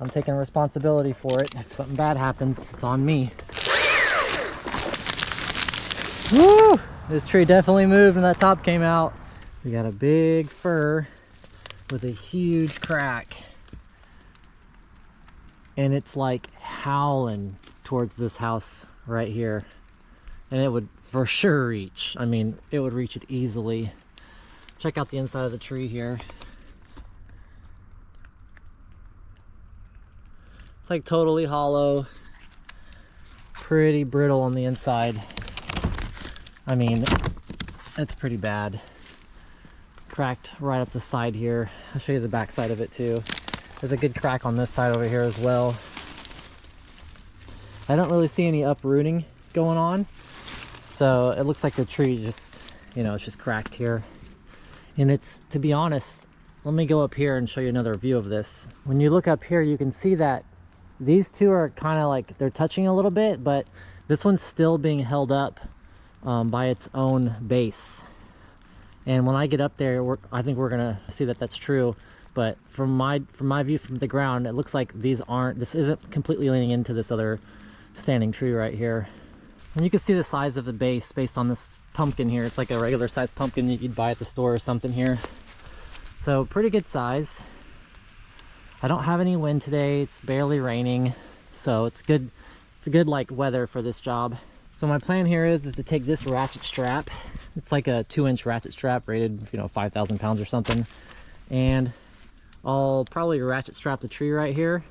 I'm taking responsibility for it. If something bad happens, it's on me. Woo! This tree definitely moved when that top came out. We got a big fir with a huge crack. And it's like howling towards this house right here. And it would for sure reach. I mean, it would reach it easily. Check out the inside of the tree here. It's like totally hollow. Pretty brittle on the inside. I mean, it's pretty bad. Cracked right up the side here. I'll show you the back side of it too. There's a good crack on this side over here as well. I don't really see any uprooting going on. So it looks like the tree just, you know, it's just cracked here. And it's, to be honest, let me go up here and show you another view of this. When you look up here, you can see that these two are kind of like, they're touching a little bit, but this one's still being held up by its own base. And when I get up there, I think we're gonna see that that's true. But from my view from the ground, it looks like this isn't completely leaning into this other standing tree right here. And you can see the size of the base based on this pumpkin here. It's like a regular sized pumpkin that you'd buy at the store or something here. So pretty good size. I don't have any wind today. It's barely raining, so it's good. It's a good like weather for this job. So my plan here is to take this ratchet strap. It's like a 2-inch ratchet strap rated, you know, 5,000 pounds or something. And I'll probably ratchet strap the tree right here.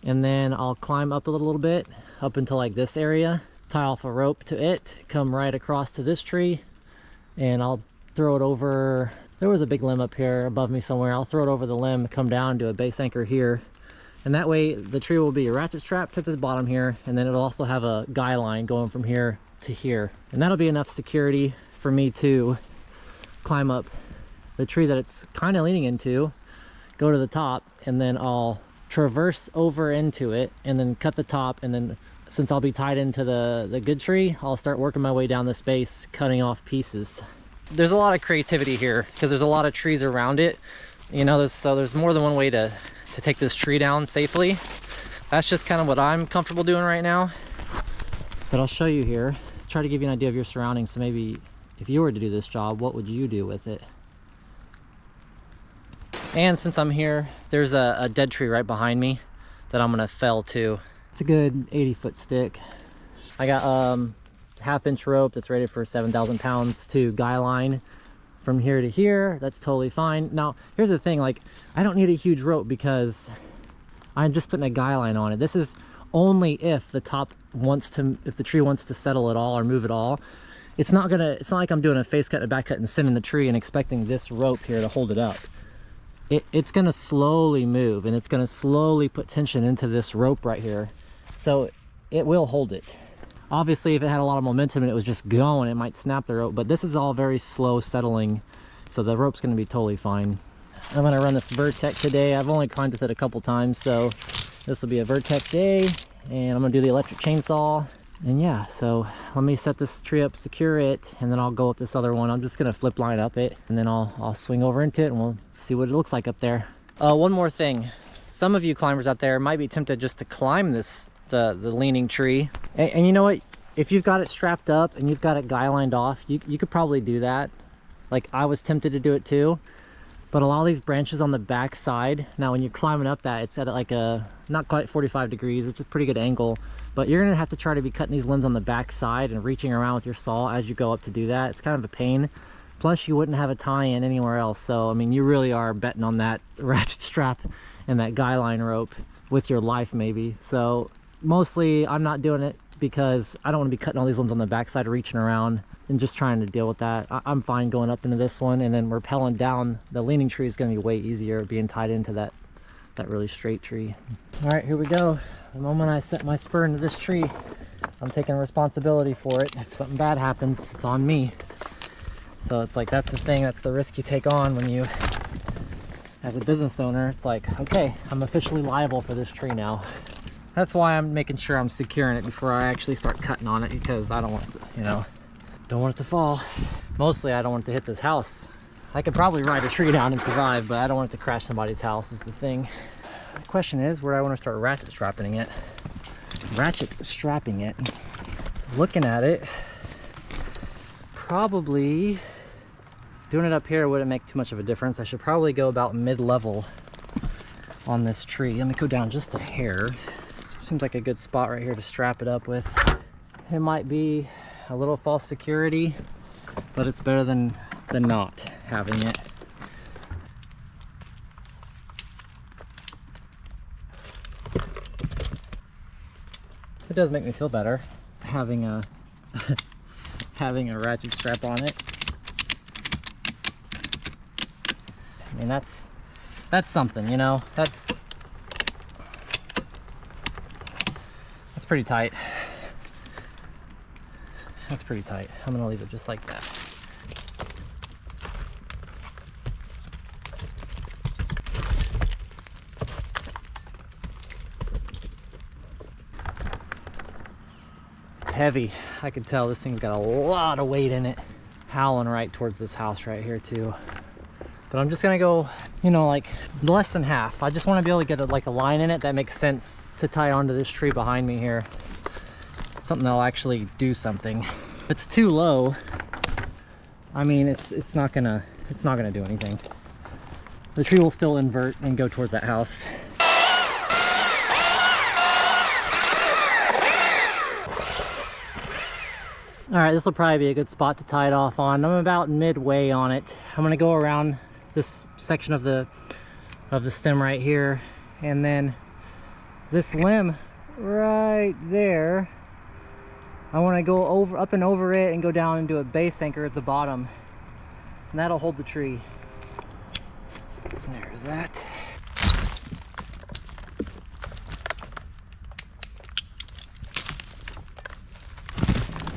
And then I'll climb up a little bit, up into like this area, tie off a rope to it, come right across to this tree, and I'll throw it over. There was a big limb up here above me somewhere. I'll throw it over the limb, come down, do a base anchor here. And that way the tree will be ratchet strapped to the bottom here, and then it'll also have a guy line going from here to here. And that'll be enough security for me to climb up the tree that it's kind of leaning into, go to the top, and then I'll traverse over into it and then cut the top. And then since I'll be tied into the good tree, I'll start working my way down this base, cutting off pieces. There's a lot of creativity here because there's a lot of trees around it. You know, there's more than one way to take this tree down safely. That's just kind of what I'm comfortable doing right now. But I'll show you here, try to give you an idea of your surroundings. So maybe if you were to do this job, what would you do with it? And since I'm here, there's a dead tree right behind me that I'm gonna fell too. It's a good 80-foot stick. I got half-inch rope that's rated for 7,000 pounds to guy line from here to here. That's totally fine. Now, here's the thing, like, I don't need a huge rope because I'm just putting a guy line on it. This is only if the tree wants to settle at all or move at all. It's not like I'm doing a face cut and a back cut and sending the tree and expecting this rope here to hold it up. It's gonna slowly move, and it's gonna slowly put tension into this rope right here. So it will hold it. Obviously, if it had a lot of momentum and it was just going, it might snap the rope, but this is all very slow settling, so the rope's gonna be totally fine. I'm gonna run this Vertec today. I've only climbed with it a couple times, so this will be a Vertec day, and I'm gonna do the electric chainsaw. And yeah, so let me set this tree up, secure it, and then I'll go up this other one. I'm just gonna flip line up it, and then I'll swing over into it, and we'll see what it looks like up there. One more thing. Some of you climbers out there might be tempted just to climb the leaning tree. And you know what? If you've got it strapped up and you've got it guy lined off, you could probably do that. Like, I was tempted to do it too. But a lot of these branches on the back side, now when you're climbing up that, it's at like a, not quite 45 degrees, it's a pretty good angle. But you're gonna have to try to be cutting these limbs on the back side and reaching around with your saw as you go up to do that. It's kind of a pain. Plus, you wouldn't have a tie-in anywhere else. So, I mean, you really are betting on that ratchet strap and that guy line rope with your life maybe. So mostly I'm not doing it because I don't want to be cutting all these limbs on the backside, reaching around and just trying to deal with that. I'm fine going up into this one, and then rappelling down. The leaning tree is going to be way easier being tied into that really straight tree. All right, here we go. The moment I set my spur into this tree, I'm taking responsibility for it. If something bad happens, it's on me. So it's like, that's the thing, that's the risk you take on when you, as a business owner, it's like, okay, I'm officially liable for this tree now. That's why I'm making sure I'm securing it before I actually start cutting on it, because I don't want it to, you know, don't want it to fall. Mostly I don't want it to hit this house. I could probably ride a tree down and survive, but I don't want it to crash somebody's house is the thing. the question is, where do I want to start ratchet strapping it? So looking at it, probably doing it up here wouldn't make too much of a difference. I should probably go about mid-level on this tree. Let me go down just a hair. Seems like a good spot right here to strap it up with. It might be a little false security, but it's better than not having it. It does make me feel better having a having a ratchet strap on it. I mean, that's something, you know. That's pretty tight. That's pretty tight. I'm gonna leave it just like that. It's heavy. I can tell this thing's got a lot of weight in it. Howling right towards this house right here too. But I'm just gonna go, you know, like less than half. I just want to be able to get like a line in it that makes sense to tie onto this tree behind me here. Something that'll actually do something. If it's too low, I mean, it's not gonna do anything. The tree will still invert and go towards that house. All right, this will probably be a good spot to tie it off on. I'm about midway on it. I'm gonna go around this section of the stem right here, and then this limb right there, I want to go up and over it and go down and do a base anchor at the bottom, and that'll hold the tree. There's that.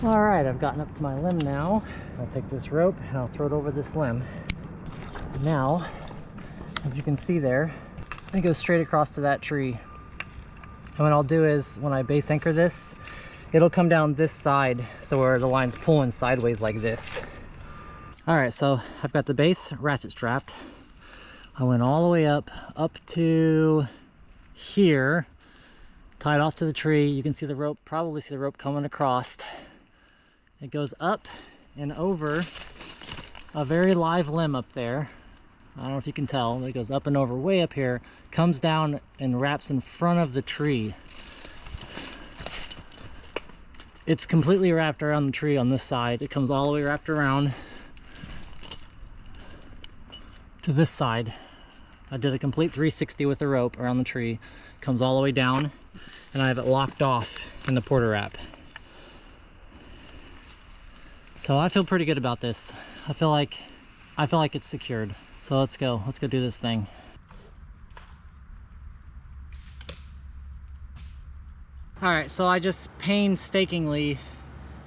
All right, I've gotten up to my limb now. I'll take this rope and I'll throw it over this limb. Now, as you can see there, I'm gonna go straight across to that tree. And what I'll do is, when I base anchor this, it'll come down this side, so where the line's pulling sideways like this. All right, so I've got the base ratchet strapped. I went all the way up to here, tied off to the tree. You can see the rope, probably see the rope coming across. It goes up and over a very live limb up there. I don't know if you can tell, but it goes up and over way up here, comes down and wraps in front of the tree. It's completely wrapped around the tree on this side. It comes all the way wrapped around to this side. I did a complete 360 with the rope around the tree. Comes all the way down, and I have it locked off in the porter wrap. So I feel pretty good about this. I feel like it's secured. So let's go do this thing. All right, so I just painstakingly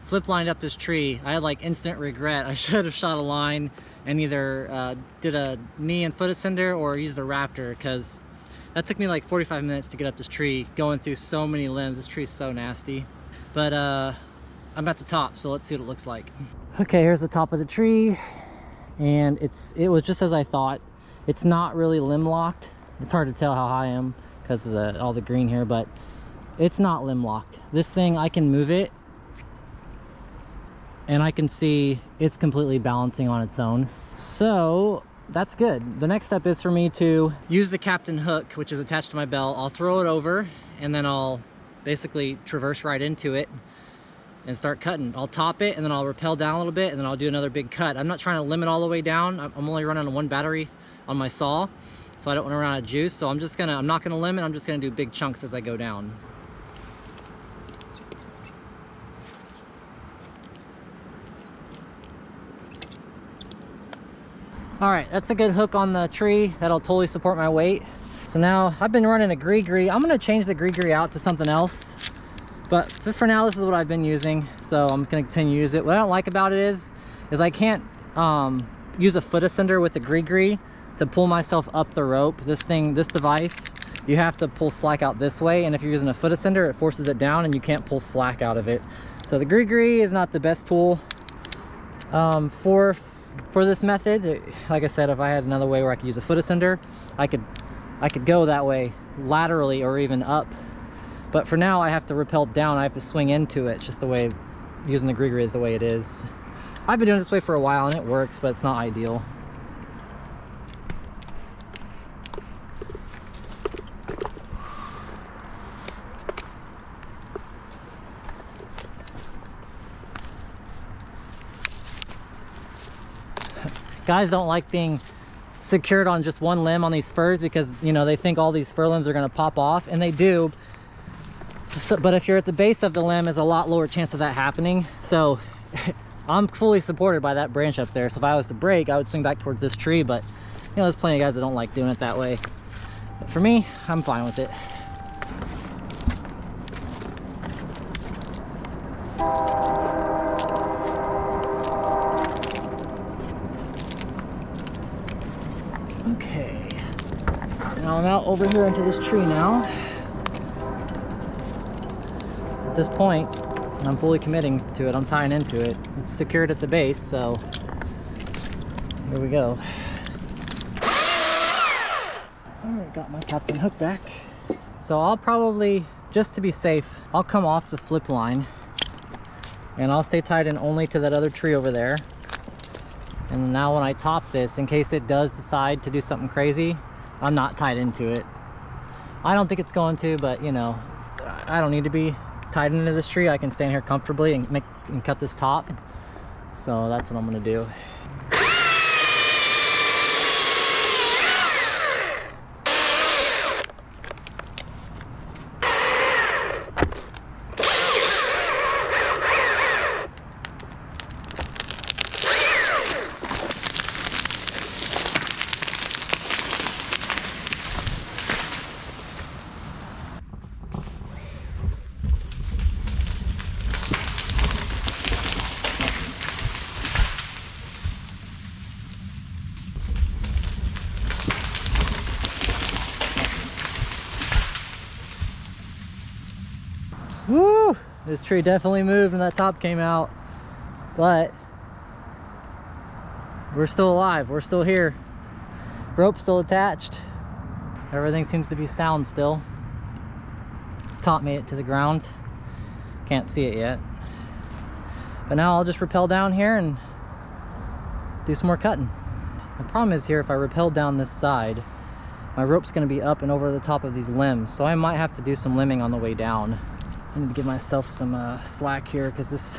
flip lined up this tree. I had like instant regret. I should have shot a line and either did a knee and foot ascender or used the Raptor, because that took me like 45 minutes to get up this tree, going through so many limbs. This tree is so nasty. But I'm at the top, so let's see what it looks like. Okay, here's the top of the tree, and it was just as I thought. It's not really limb locked. It's hard to tell how high I am because of all the green here, but it's not limb locked. This thing, I can move it, and I can see it's completely balancing on its own. So that's good. The next step is for me to use the captain hook, which is attached to my belt. I'll throw it over, and then I'll basically traverse right into it and start cutting. I'll top it, and then I'll rappel down a little bit, and then I'll do another big cut. I'm not trying to limit all the way down. I'm only running on one battery on my saw, so I don't want to run out of juice. So I'm not gonna limit, I'm just gonna do big chunks as I go down. All right, that's a good hook on the tree. That'll totally support my weight. So now I've been running a gree-gree. I'm gonna change the gree-gree out to something else. But for now, this is what I've been using, so I'm gonna continue to use it. What I don't like about it is I can't use a foot ascender with the gree-gree to pull myself up the rope. This device, you have to pull slack out this way, and if you're using a foot ascender, it forces it down and you can't pull slack out of it. So the gree-gree is not the best tool for this method. Like I said, if I had another way where I could use a foot ascender, I could go that way laterally or even up. But for now I have to rappel down. I have to swing into it, just the way, using the grigri is the way it is. I've been doing it this way for a while and it works, but it's not ideal. Guys don't like being secured on just one limb on these firs because, you know, they think all these fir limbs are going to pop off, and they do. So, but if you're at the base of the limb, there's a lot lower chance of that happening. So I'm fully supported by that branch up there. So if I was to break, I would swing back towards this tree, but you know, there's plenty of guys that don't like doing it that way. But for me, I'm fine with it. Okay, now I'm out over here into this tree now. At this point, I'm fully committing to it. I'm tying into it. It's secured at the base, so here we go. Alright, got my captain hook back. So I'll probably, just to be safe, I'll come off the flip line and I'll stay tied in only to that other tree over there. And now when I top this, in case it does decide to do something crazy, I'm not tied into it. I don't think it's going to, but you know, I don't need to be tied into this tree. I can stand here comfortably and cut this top. So that's what I'm gonna do. Woo! This tree definitely moved when that top came out, but we're still alive. We're still here. Rope's still attached. Everything seems to be sound still. Top made it to the ground. Can't see it yet. But now I'll just rappel down here and do some more cutting. The problem is here, if I rappel down this side, my rope's going to be up and over the top of these limbs, so I might have to do some limbing on the way down. I need to give myself some slack here, because this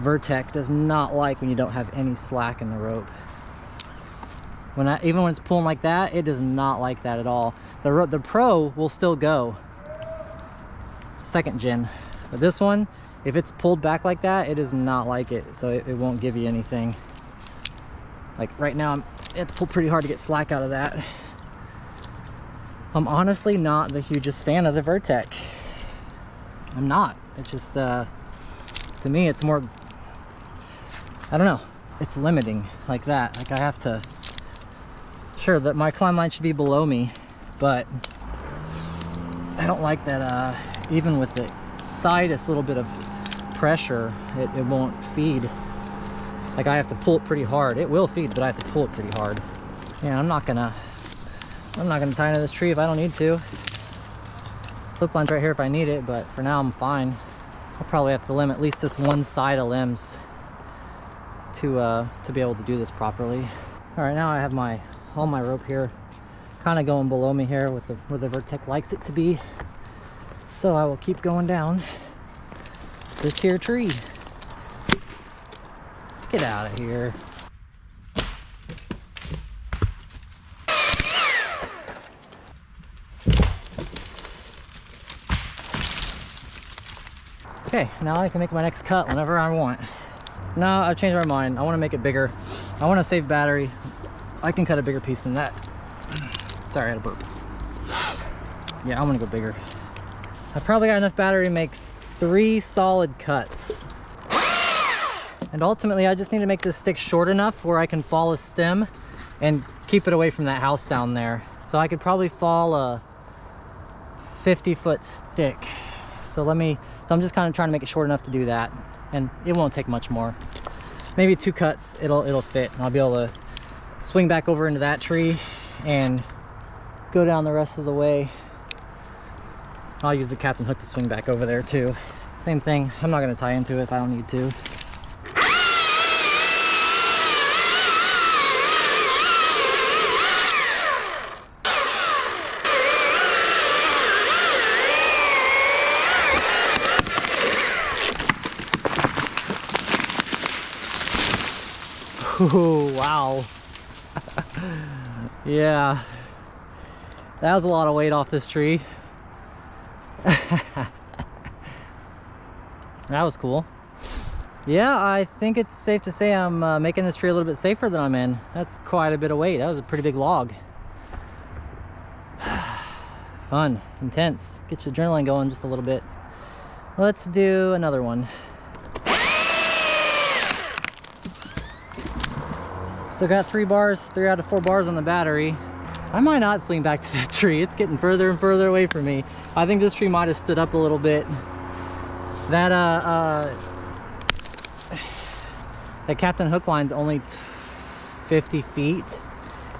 Vertec does not like when you don't have any slack in the rope. Even when it's pulling like that, it does not like that at all. The Pro will still go, second gen, but this one, if it's pulled back like that, it does not like it, so it won't give you anything. Like right now, I have to pull pretty hard to get slack out of that. I'm honestly not the hugest fan of the Vertec. I'm not. It's just, to me, it's more, I don't know, it's limiting like that. Like I have to, sure that my climb line should be below me, but I don't like that, even with the slightest little bit of pressure, it won't feed. Like I have to pull it pretty hard. It will feed, but I have to pull it pretty hard. Yeah, I'm not gonna tie into this tree if I don't need to. Flip line's right here if I need it, but for now I'm fine. I'll probably have to limb at least this one side of limbs to be able to do this properly. All right, now I have all my rope here kind of going below me here with where the Vertec likes it to be. So I will keep going down this here tree. Get out of here. Okay, now I can make my next cut whenever I want. No, I've changed my mind. I want to make it bigger. I want to save battery. I can cut a bigger piece than that. Sorry, I had a burp. Yeah, I'm gonna go bigger. I probably got enough battery to make 3 solid cuts. And ultimately, I just need to make this stick short enough where I can fall a stem and keep it away from that house down there. So I could probably fall a 50-foot stick. So I'm just kind of trying to make it short enough to do that, and it won't take much more. Maybe 2 cuts, it'll fit, and I'll be able to swing back over into that tree and go down the rest of the way I'll use the captain hook to swing back over there too. Same thing, I'm not gonna tie into it if I don't need to. Ooh, wow. Yeah. That was a lot of weight off this tree. That was cool. Yeah, I think it's safe to say I'm making this tree a little bit safer than I'm in. That's quite a bit of weight. That was a pretty big log. Fun, intense. Get your adrenaline going just a little bit. Let's do another one. So got 3 out of 4 bars on the battery. I might not swing back to that tree. It's getting further and further away from me. I think this tree might have stood up a little bit. That that captain hook line's only 50 feet,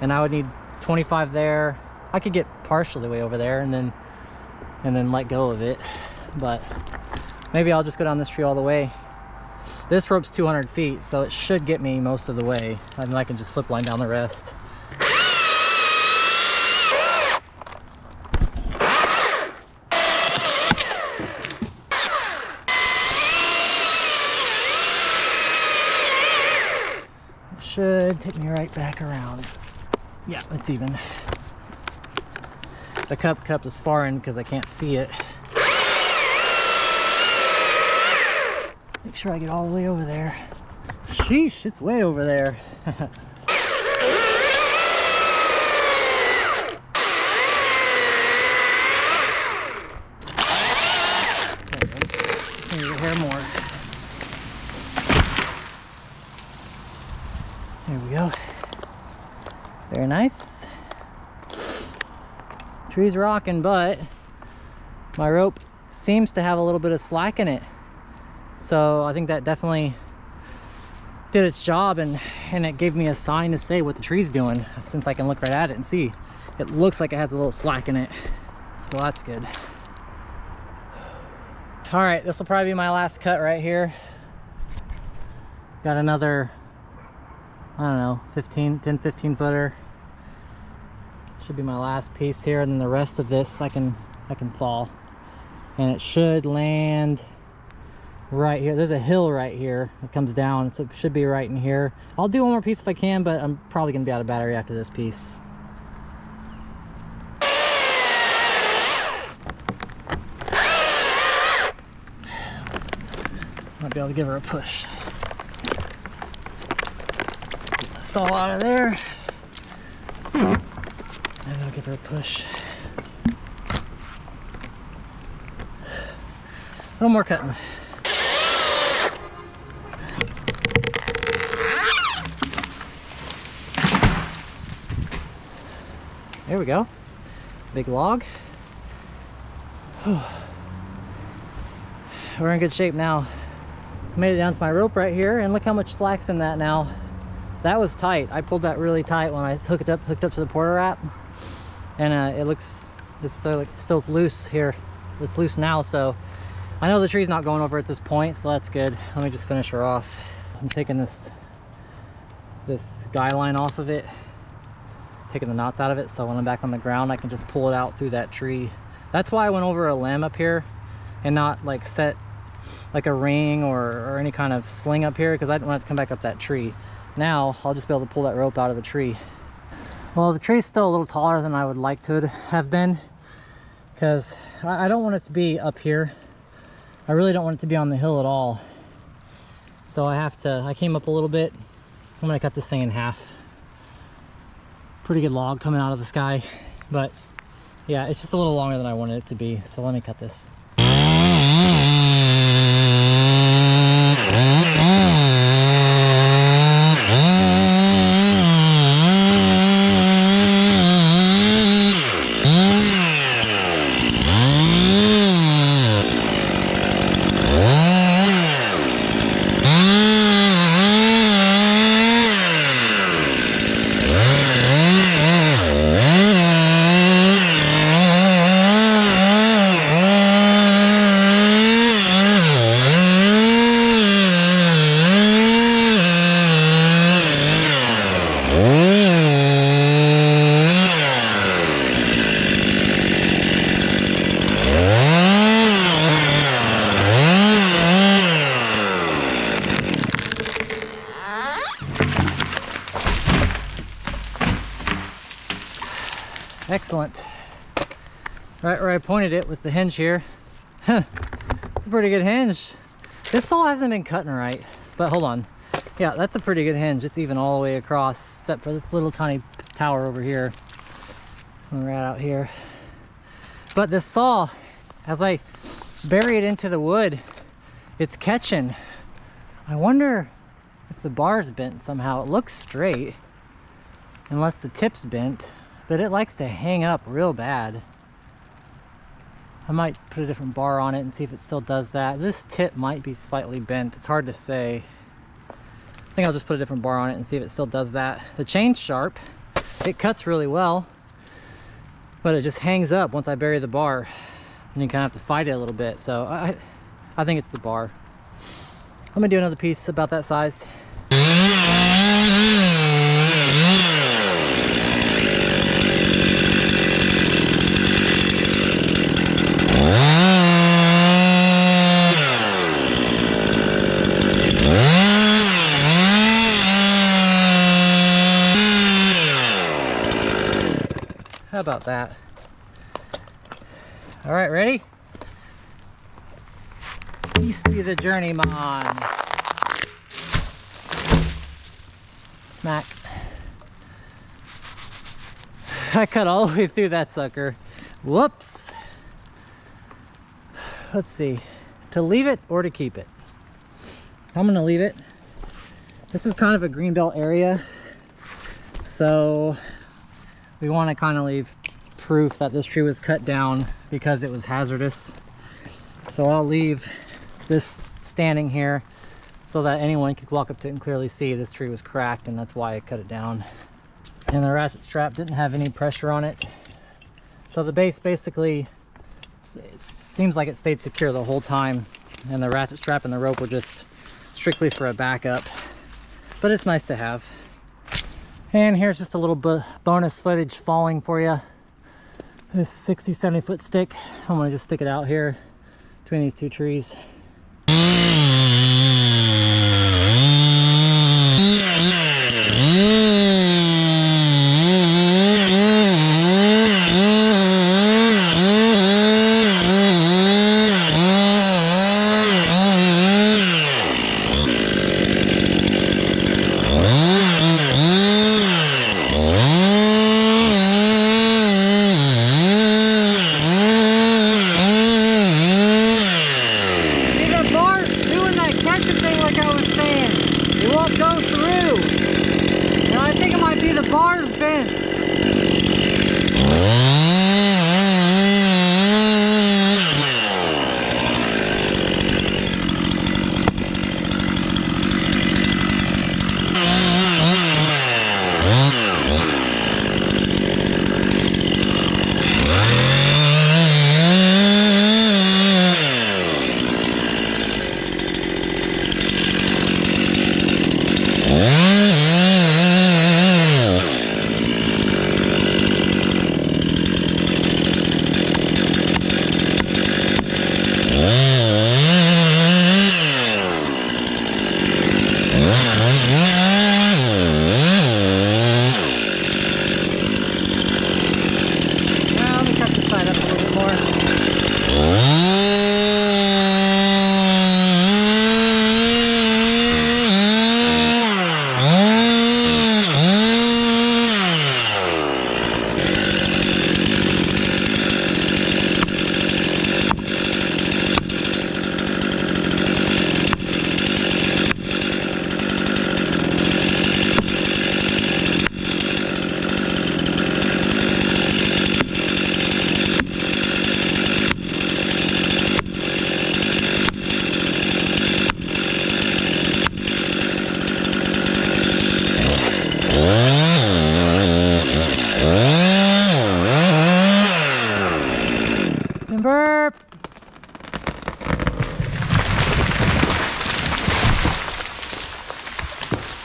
and I would need 25 there. I could get partially way over there and then let go of it, but maybe I'll just go down this tree all the way. This rope's 200 feet, so it should get me most of the way, and then I can just flip line down the rest. It should take me right back around. Yeah, it's even. The cup is far in because I can't see it. Make sure I get all the way over there. Sheesh, it's way over there. Maybe a hair more. There we go. Very nice. Tree's rocking, but my rope seems to have a little bit of slack in it. So I think that definitely did its job, and it gave me a sign to say what the tree's doing, since I can look right at it and see. It looks like it has a little slack in it. So that's good. All right, this will probably be my last cut right here. Got another, I don't know, 10, 15 footer. Should be my last piece here, and then the rest of this I can fall. And it should land right here. There's a hill right here that comes down, so it should be right in here. I'll do one more piece if I can, but I'm probably gonna be out of battery after this piece. Might be able to give her a push. Get this all out of there. And I'll give her a push. A little more cutting. There we go. Big log. We're in good shape now. Made it down to my rope right here, and look how much slack's in that now. That was tight. I pulled that really tight when I hooked up to the porter wrap, and it's still loose here. It's loose now, so I know the tree's not going over at this point, so that's good. Let me just finish her off. I'm taking this guy line off of it, taking the knots out of it, so when I'm back on the ground I can just pull it out through that tree. That's why I went over a limb up here and not like set like a ring or any kind of sling up here, because I didn't want it to come back up that tree. Now I'll just be able to pull that rope out of the tree. Well, the tree's still a little taller than I would like to have been, because I don't want it to be up here. I really don't want it to be on the hill at all. So I came up a little bit. I'm gonna cut this thing in half. Pretty good log coming out of the sky, but yeah, it's just a little longer than I wanted it to be. So let me cut this. Excellent. Right where I pointed it with the hinge here. It's a pretty good hinge. This saw hasn't been cutting right, but hold on. Yeah, that's a pretty good hinge. It's even all the way across, except for this little tiny tower over here. Right out here. But this saw, as I bury it into the wood, it's catching. I wonder if the bar's bent somehow. It looks straight, unless the tip's bent, but it likes to hang up real bad. I might put a different bar on it and see if it still does that. This tip might be slightly bent. It's hard to say. I think I'll just put a different bar on it and see if it still does that. The chain's sharp. It cuts really well, but it just hangs up once I bury the bar. And you kind of have to fight it a little bit. So I think it's the bar. I'm gonna do another piece about that size. How about that? All right, ready? Peace be the journeyman. Smack. I cut all the way through that sucker. Whoops. Let's see. To leave it or to keep it? I'm gonna leave it. This is kind of a greenbelt area, so we want to kind of leave proof that this tree was cut down because it was hazardous. So I'll leave this standing here so that anyone could walk up to it and clearly see this tree was cracked, and that's why I cut it down. And the ratchet strap didn't have any pressure on it, so the base basically seems like it stayed secure the whole time, and the ratchet strap and the rope were just strictly for a backup, but it's nice to have. And here's just a little bit bonus footage falling for you. This 60-70 foot stick, I'm gonna just stick it out here between these two trees.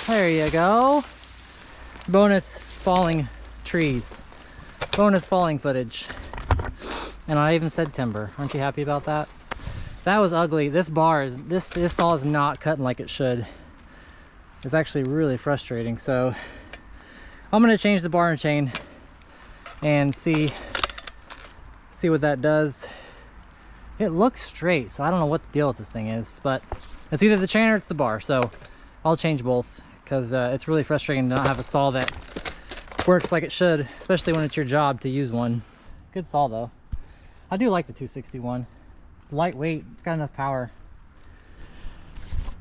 There you go. Bonus falling trees. Bonus falling footage. And I even said timber. Aren't you happy about that? That was ugly. This bar is, this saw is not cutting like it should. It's actually really frustrating. So I'm gonna change the bar and chain and see what that does. It looks straight, so I don't know what the deal with this thing is, but it's either the chain or it's the bar, so I'll change both, because it's really frustrating to not have a saw that works like it should, especially when it's your job to use one. Good saw though. I do like the 261. It's lightweight, it's got enough power.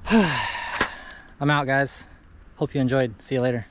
I'm out, guys. Hope you enjoyed. See you later.